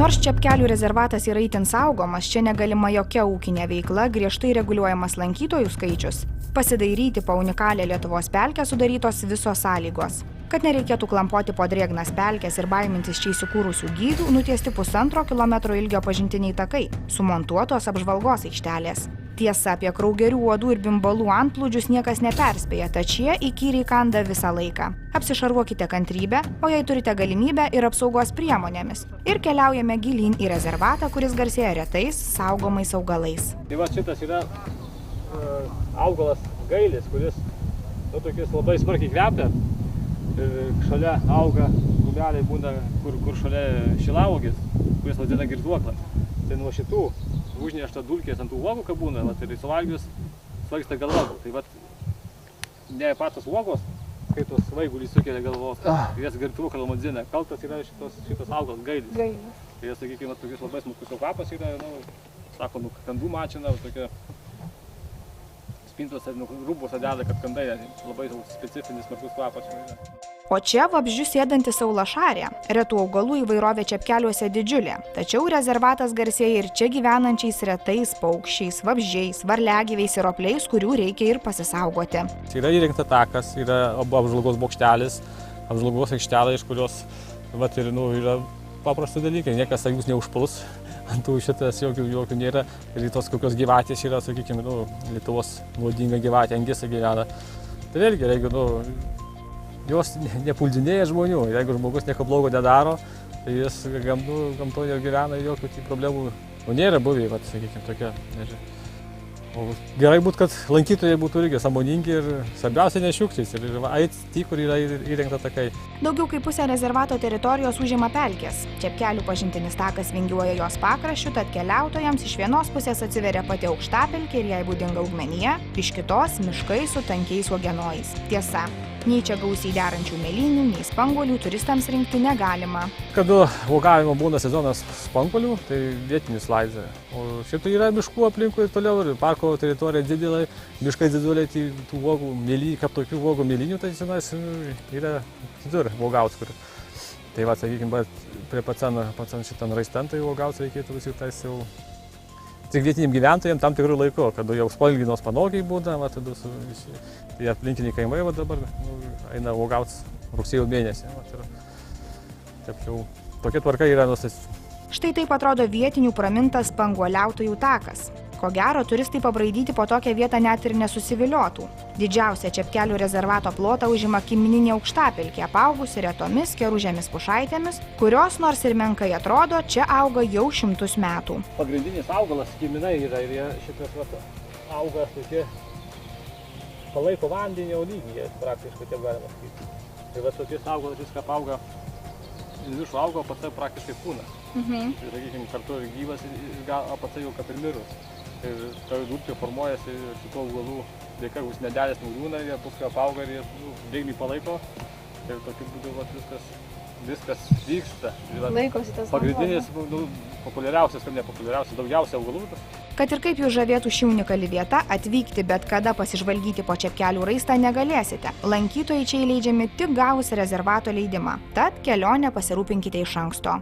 Nors Čepkelių rezervatas yra itin saugomas, čia negalima jokia ūkinė veikla, griežtai reguliuojamas lankytojų skaičius. Pasidairyti po unikalią Lietuvos pelkę sudarytos visos sąlygos. Kad nereikėtų klampoti po drėgnas pelkes ir baimintis čia įsikūrusių gyvių, nutiesti 1,5 kilometro ilgio pažintiniai takai, sumontuotos apžvalgos aikštelės. Tiesa, apie kraugerių, uodų ir bimbalų antplūdžius niekas neperspėja, tačiau įkyriai kanda visą laiką. Apsišarvuokite kantrybę, o jei turite galimybę ir apsaugos priemonėmis. Ir keliaujame gilyn į rezervatą, kuris garsėja retais saugomais augalais. Tai va šitas yra augalas gailis, kuris tokius labai smarkiai kvepia. Ir šalia auga gumeliai būna, kur šalia šilauogis, kuris vadina girtuoklą. Tai nuo šitų užnešta dulkės ant tų uogų, ką būna, ir suvalgius svaigsta galva. Tai vat ne pačios uogos, kai tos svaigulys sukelia galvos, jas girtuoklą madzina. Kaltas yra šitas augalas gailis. Tai jie, sakykime, tokius labai smukus kvapas yra, sako, kandų mačina, tokia spintose, rūbose deda, kad kandai labai specifinis smarkus kvapas. O čia vabzdžių sėdanti saulašarė. Retų augalų įvairovė Čepkeliuose didžiulė. Tačiau rezervatas garsėja ir čia gyvenančiais retais paukščiais, vabzdžiais, varliagyviais ir ropliais, kurių reikia ir pasisaugoti. Yra įrengta takas, yra apžvalgos bokštelis, apžvalgos aikštelė, iš kurios yra paprasti dalykai. Niekas jūs neužpuls, ant tų šitas jokių nėra. Ir tos kokios gyvatės yra, sakykime, Lietuvos nuodinga gyvatė, angisa gyvena. Tai vėlgi, jeigu jos nepuldinėja žmonių, jeigu žmogus nieko blogo nedaro, tai jis gamtoje gyvena, jokių problemų nėra buvę, sakykime, tokia, nežinau. Gerai būtų, kad lankytojai būtų irgi sąmoningi ir svarbiausia nešiukštis ir ait tie, kur yra įrengta takai. Daugiau kaip pusę rezervato teritorijos užima pelkės. Čepkelių pažintinis takas vingiuoja jos pakraščiu, tad keliautojams iš vienos pusės atsiveria pati aukštapelkė ir jai būdinga augmenija, iš kitos miškai su tankiais uogienojais. Tiesa, nei čia gausiai derančių mėlynių, nei spanguolių turistams rinkti negalima. Kada uogavimo būna sezonas spanguolių, tai vietinis laidžia. O šiaip tai yra miškų aplinkui ir toliau, ir parko teritorija didelė, miškai didžiuliai, tų uogų mėlynių, kaip tokių uogų mėlynių, tai senas yra kitur uogauts, kur. Tai va, sakykime, prie pacan šitam raisten, tai uogauts reikėtų visi tais jau tik vietiniam gyventojams tam tikrų laikų, kada jau spalginos panogiai būna, tada visi tai aplinkiniai kaimai dabar eina uogauts rugsėjo mėnesį. Taip jau tokia tvarka yra nustatyta. Štai taip atrodo vietinių pramintas spanguoliautojų takas. Ko gero, turistai pabraidyti po tokią vietą net ir nesusiviliotų. Didžiausia Čepkelių rezervato plotą užima Kimininė aukštapelkė, apaugusi retomis keružėmis pušaitėmis, kurios nors ir menkai atrodo, čia auga jau 100 metų. Pagrindinis augalas kiminai yra ir šitas auga tokie palaiko vandenio lygyje, praktiškai taip galima sakyti. Tai tokies augalas viską auga, viršų auga, o pats praktiškai pūna. Ir, sakykime, kartu ir gyvas, o pats jau kaip ir mirus. Ir ta durpė formuojasi šitų augalų dėka, jūs medelės nugriūna, jie paskui apauga ir jie drėgmį palaiko. Ir tokiu būdu viskas vyksta. Laikosi tas pagrindinis, populiariausias, kad nepopuliariausias, daugiausia augalų. Kad ir kaip jūs žavėtų ši unikali vieta, atvykti bet kada pasižvalgyti po Čepkelių raistą negalėsite. Lankytojai čia įleidžiami tik gavus rezervato leidimą, tad kelionę pasirūpinkite iš anksto.